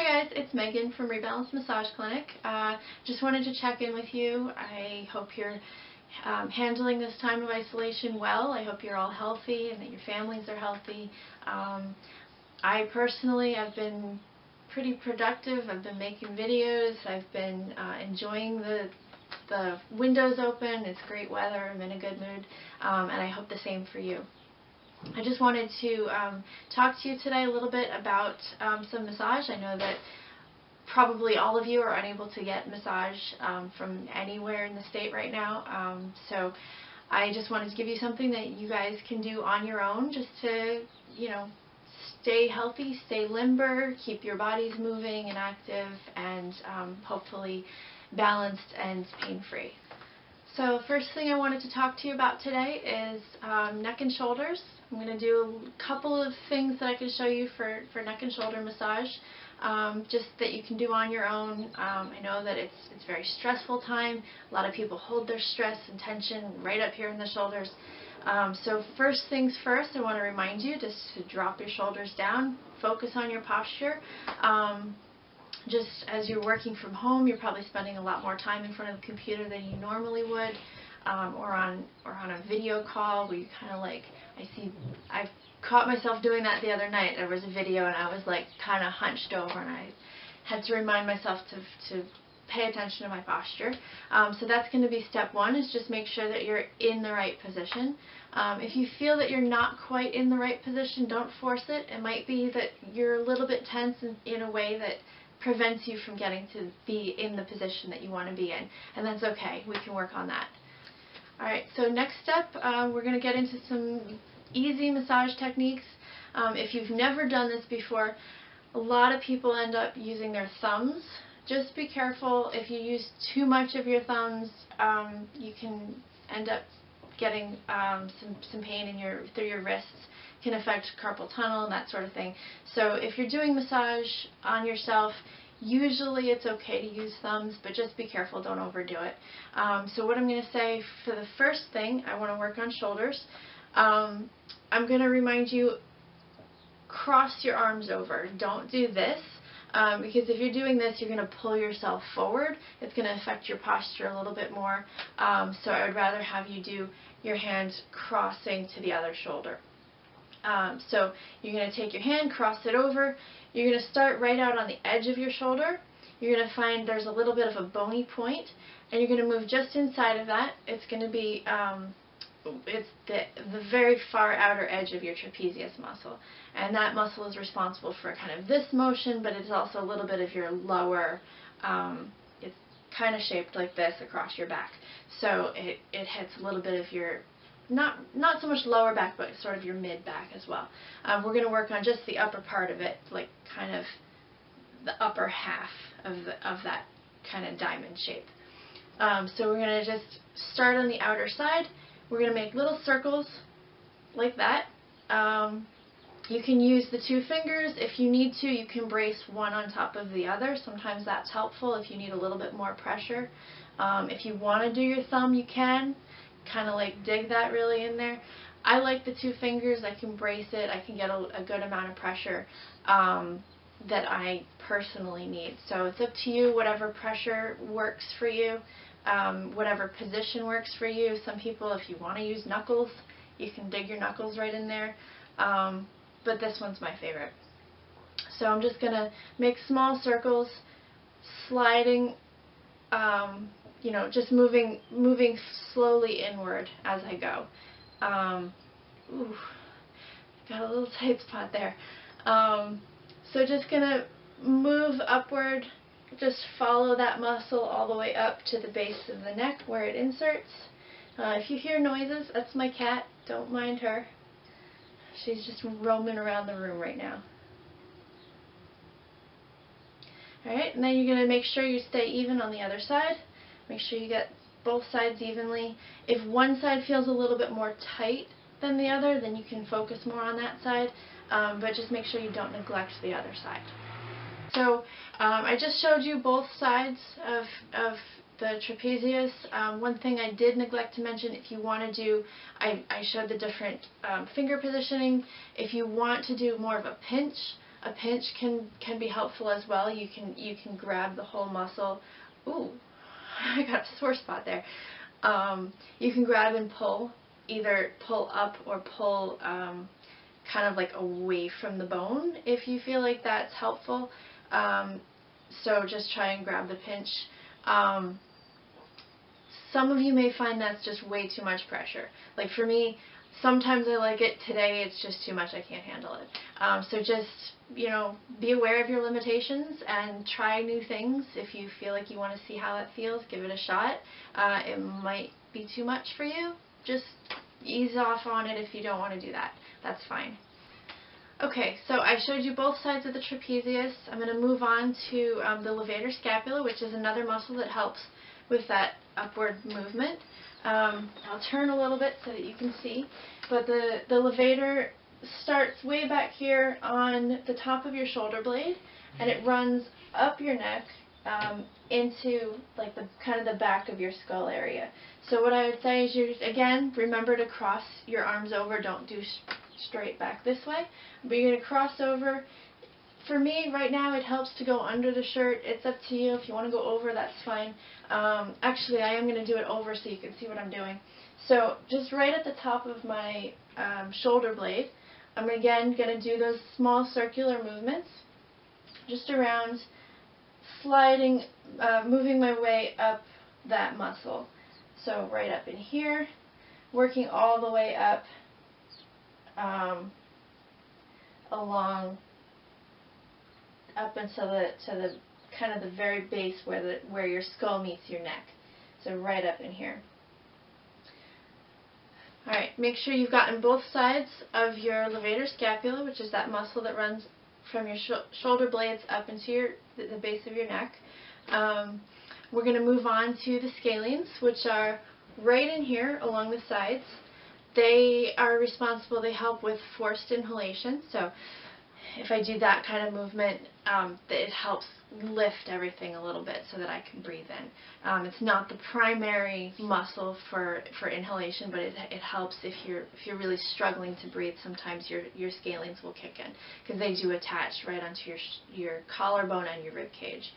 Hi guys, it's Megan from Rebalance Massage Clinic. Just wanted to check in with you. I hope you're handling this time of isolation well. I hope you're all healthy and that your families are healthy. I personally have been pretty productive. I've been making videos. I've been enjoying the windows open. It's great weather. I'm in a good mood, and I hope the same for you. I just wanted to talk to you today a little bit about some massage. I know that probably all of you are unable to get massage from anywhere in the state right now, so I just wanted to give you something that you guys can do on your own just to, stay healthy, stay limber, keep your bodies moving and active, and hopefully balanced and pain-free. So first thing I wanted to talk to you about today is neck and shoulders. I'm going to do a couple of things that I can show you for neck and shoulder massage, just that you can do on your own. I know that it's a very stressful time. A lot of people hold their stress and tension right up here in the shoulders. So first things first, I want to remind you just to drop your shoulders down, focus on your posture. Just as you're working from home, you're probably spending a lot more time in front of the computer than you normally would, or on a video call where you kind of like, I caught myself doing that the other night. There was a video and I was like kind of hunched over, and I had to remind myself to pay attention to my posture. So that's going to be step one, is just make sure that you're in the right position. If you feel that you're not quite in the right position, don't force it. It might be that you're a little bit tense in a way that prevents you from getting to be in the position that you want to be in, and that's okay. We can work on that. Alright, so next step, we're going to get into some easy massage techniques. If you've never done this before, a lot of people end up using their thumbs. Just be careful. If you use too much of your thumbs, you can end up getting some pain through your wrists. Can affect carpal tunnel and that sort of thing. So if you're doing massage on yourself, usually it's okay to use thumbs, but just be careful, don't overdo it. So what I'm going to say for the first thing, I want to work on shoulders. I'm going to remind you, cross your arms over. Don't do this, because if you're doing this, you're going to pull yourself forward. It's going to affect your posture a little bit more. So I would rather have you do your hand crossing to the other shoulder. So you're going to take your hand, cross it over. You're going to start right out on the edge of your shoulder. You're going to find there's a little bit of a bony point, and you're going to move just inside of that. It's going to be it's the very far outer edge of your trapezius muscle, and that muscle is responsible for kind of this motion, but it's also a little bit of your lower. It's kind of shaped like this across your back, so it hits a little bit of your not so much lower back, but sort of your mid back as well. We're going to work on just the upper part of it, like kind of the upper half of that kind of diamond shape. So we're going to just start on the outer side. We're going to make little circles like that. You can use the two fingers. If you need to, you can brace one on top of the other. Sometimes that's helpful if you need a little bit more pressure. If you want to do your thumb, you can. Kind of like dig that really in there. I like the two fingers. I can brace it. I can get a good amount of pressure that I personally need. So it's up to you, whatever pressure works for you, whatever position works for you. Some people, if you want to use knuckles, you can dig your knuckles right in there, but this one's my favorite. So I'm just going to make small circles, sliding, just moving slowly inward as I go. Ooh, got a little tight spot there. So just gonna move upward, just follow that muscle all the way up to the base of the neck where it inserts. If you hear noises, that's my cat. Don't mind her. She's just roaming around the room right now. Alright, and then you're going to make sure you stay even on the other side. Make sure you get both sides evenly. If one side feels a little bit more tight than the other, then you can focus more on that side, but just make sure you don't neglect the other side. So I just showed you both sides of the trapezius. One thing I did neglect to mention, if you want to do, I showed the different finger positioning. If you want to do more of a pinch, A pinch can be helpful as well. You can grab the whole muscle. Ooh, I got a sore spot there. You can grab and pull, either pull up or pull kind of like away from the bone if you feel like that's helpful. So just try and grab the pinch. Some of you may find that's just way too much pressure. Like for me, sometimes I like it. Today it's just too much. I can't handle it. So just, you know, be aware of your limitations and try new things. If you feel like you want to see how that feels, give it a shot. It might be too much for you. Just ease off on it if you don't want to do that. That's fine. Okay, so I showed you both sides of the trapezius. I'm going to move on to the levator scapula, which is another muscle that helps with that upward movement. I'll turn a little bit so that you can see, but the levator starts way back here on the top of your shoulder blade, and it runs up your neck into like the kind of the back of your skull area. So what I would say is, you again, remember to cross your arms over. Don't do straight back this way, but you're going to cross over. For me, right now, it helps to go under the shirt. It's up to you. If you want to go over, that's fine. Actually, I am going to do it over so you can see what I'm doing. So just right at the top of my shoulder blade, I'm again going to do those small circular movements, just around, sliding, moving my way up that muscle. So right up in here, working all the way up along, up until the kind of the very base where your skull meets your neck. So right up in here. Alright, make sure you've gotten both sides of your levator scapula, which is that muscle that runs from your shoulder blades up into the base of your neck. We're going to move on to the scalenes, which are right in here along the sides. They are responsible, they help with forced inhalation. So if I do that kind of movement, it helps lift everything a little bit so that I can breathe in. It's not the primary muscle for inhalation, but it helps if you're really struggling to breathe. Sometimes your scalenes will kick in because they do attach right onto your collarbone and your rib cage.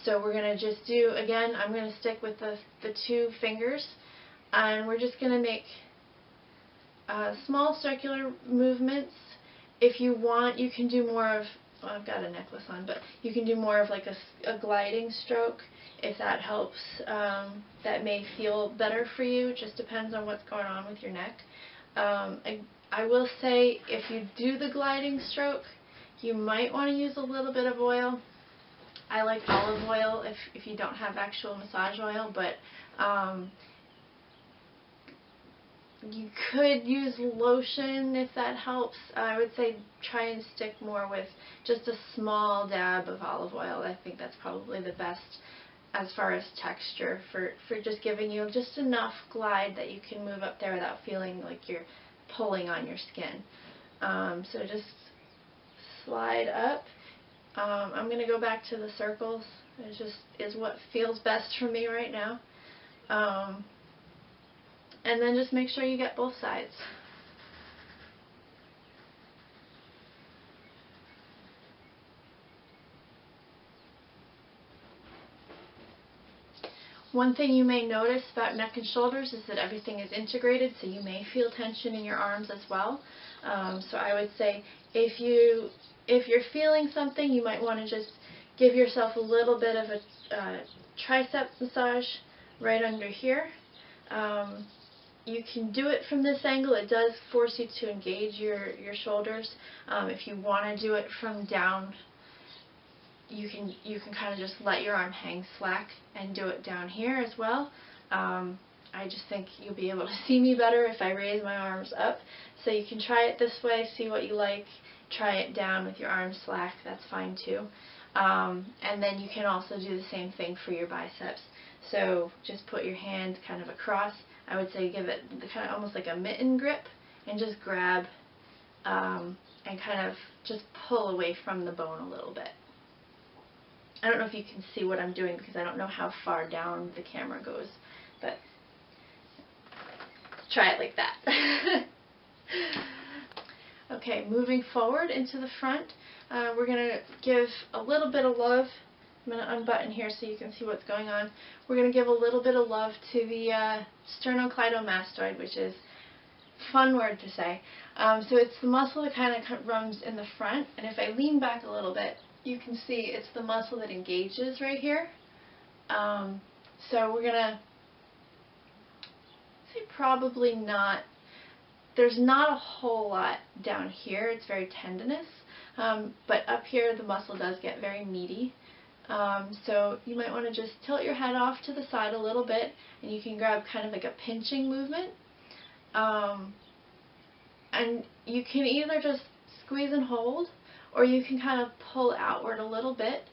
So we're going to just do, again, I'm going to stick with the two fingers, and we're just going to make small circular movements. If you want, you can do more of, well, I've got a necklace on, but you can do more of like a gliding stroke if that helps. That may feel better for you. It just depends on what's going on with your neck. I will say, if you do the gliding stroke, you might want to use a little bit of oil. I like olive oil if you don't have actual massage oil, but you could use lotion if that helps. I would say try and stick more with just a small dab of olive oil. I think that's probably the best as far as texture for just giving you just enough glide that you can move up there without feeling like you're pulling on your skin. So just slide up. I'm going to go back to the circles. It just is what feels best for me right now. And then just make sure you get both sides. One thing you may notice about neck and shoulders is that everything is integrated, so you may feel tension in your arms as well. So I would say if you're feeling something, you might want to just give yourself a little bit of a triceps massage right under here. You can do it from this angle. It does force you to engage your shoulders. If you want to do it from down, you can kind of just let your arm hang slack and do it down here as well. I just think you'll be able to see me better if I raise my arms up. So you can try it this way, see what you like. Try it down with your arms slack, that's fine too. And then you can also do the same thing for your biceps. So just put your hand kind of across. I would say give it kind of almost like a mitten grip and just grab and kind of just pull away from the bone a little bit. I don't know if you can see what I'm doing because I don't know how far down the camera goes, but try it like that. Okay, moving forward into the front, we're going to give a little bit of love. I'm going to unbutton here so you can see what's going on. We're going to give a little bit of love to the sternocleidomastoid, which is a fun word to say. So it's the muscle that kind of runs in the front, and if I lean back a little bit, you can see it's the muscle that engages right here. So we're going to say probably not, there's not a whole lot down here, it's very tendinous, but up here the muscle does get very meaty. So you might want to just tilt your head off to the side a little bit, and you can grab kind of like a pinching movement. And you can either just squeeze and hold, or you can kind of pull outward a little bit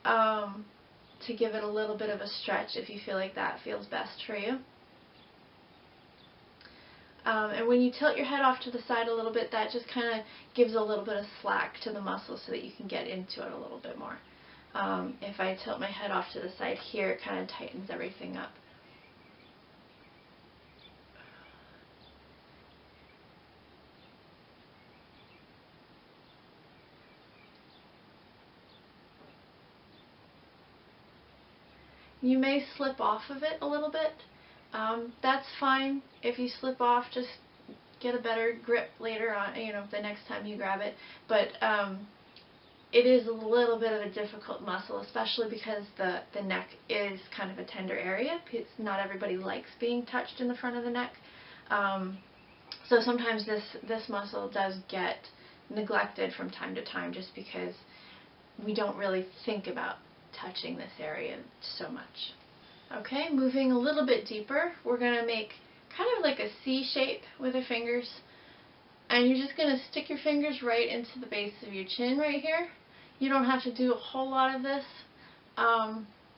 to give it a little bit of a stretch if you feel like that feels best for you. And when you tilt your head off to the side a little bit, that just kind of gives a little bit of slack to the muscle so that you can get into it a little bit more. If I tilt my head off to the side here, it kind of tightens everything up. You may slip off of it a little bit. That's fine. If you slip off, just get a better grip later on, the next time you grab it. But it is a little bit of a difficult muscle, especially because the neck is kind of a tender area. Not everybody likes being touched in the front of the neck. So sometimes this muscle does get neglected from time to time just because we don't really think about touching this area so much. Okay, moving a little bit deeper, we're going to make kind of like a C shape with our fingers, and you're just going to stick your fingers right into the base of your chin right here. You don't have to do a whole lot of this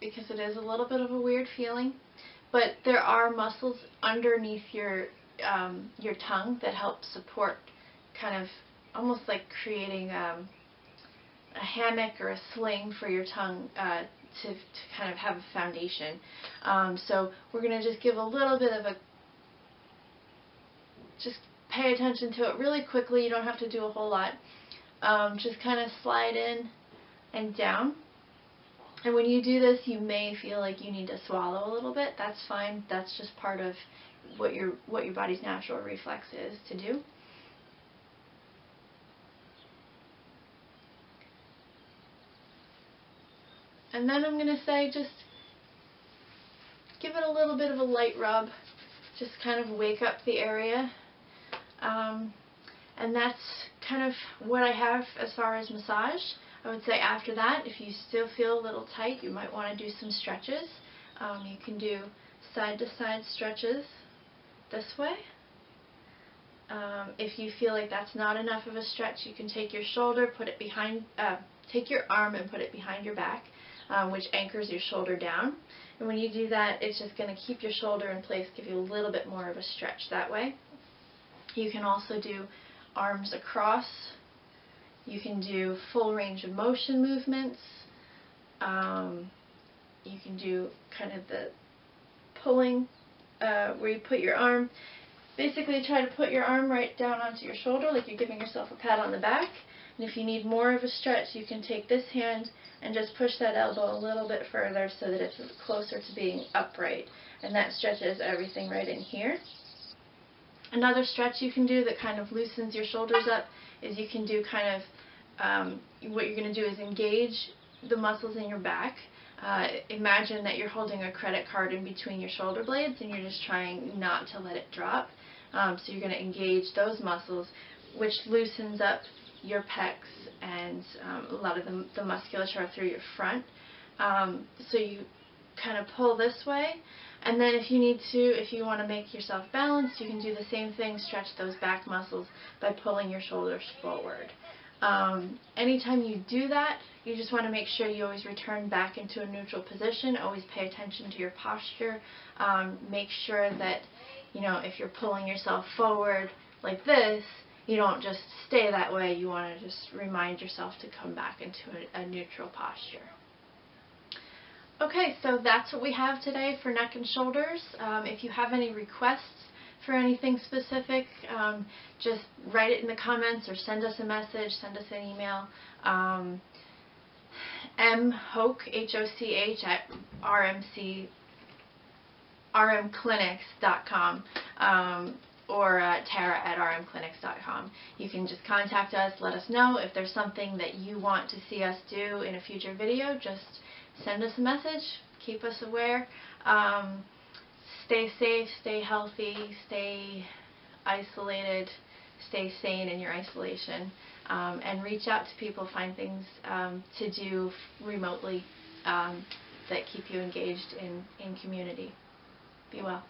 because it is a little bit of a weird feeling, but there are muscles underneath your tongue that help support, kind of almost like creating a hammock or a sling for your tongue to kind of have a foundation. So we're going to just give a little bit of just pay attention to it really quickly. You don't have to do a whole lot. Just kind of slide in and down. And when you do this, you may feel like you need to swallow a little bit. That's fine. That's just part of what your body's natural reflex is to do. And then I'm going to say just give it a little bit of a light rub, just kind of wake up the area. And that's kind of what I have as far as massage. I would say after that, if you still feel a little tight, you might want to do some stretches. You can do side-to-side stretches this way. If you feel like that's not enough of a stretch, you can take your shoulder, put it behind, take your arm and put it behind your back, which anchors your shoulder down. And when you do that, it's just going to keep your shoulder in place, give you a little bit more of a stretch that way. You can also do arms across. You can do full range of motion movements. You can do kind of the pulling where you put your arm. Basically try to put your arm right down onto your shoulder like you're giving yourself a pat on the back. And if you need more of a stretch, you can take this hand and just push that elbow a little bit further so that it's closer to being upright. And that stretches everything right in here. Another stretch you can do that kind of loosens your shoulders up is you can do kind of, what you're going to do is engage the muscles in your back. Imagine that you're holding a credit card in between your shoulder blades and you're just trying not to let it drop. So you're going to engage those muscles, which loosens up your pecs and a lot of the musculature through your front. So you kind of pull this way, and then if you need to, if you want to make yourself balanced, you can do the same thing, stretch those back muscles by pulling your shoulders forward. Anytime you do that, you just want to make sure you always return back into a neutral position. Always pay attention to your posture. Make sure that, if you're pulling yourself forward like this, you don't just stay that way. You want to just remind yourself to come back into a neutral posture. Okay, so that's what we have today for neck and shoulders. If you have any requests, for anything specific, just write it in the comments or send us a message, send us an email. Hoch, H-O-C-H, at rmclinics.com, or Tara at rmclinics.com. You can just contact us, let us know if there's something that you want to see us do in a future video. Just send us a message, keep us aware. Stay safe, stay healthy, stay isolated, stay sane in your isolation, and reach out to people, find things to do remotely that keep you engaged in community. Be well.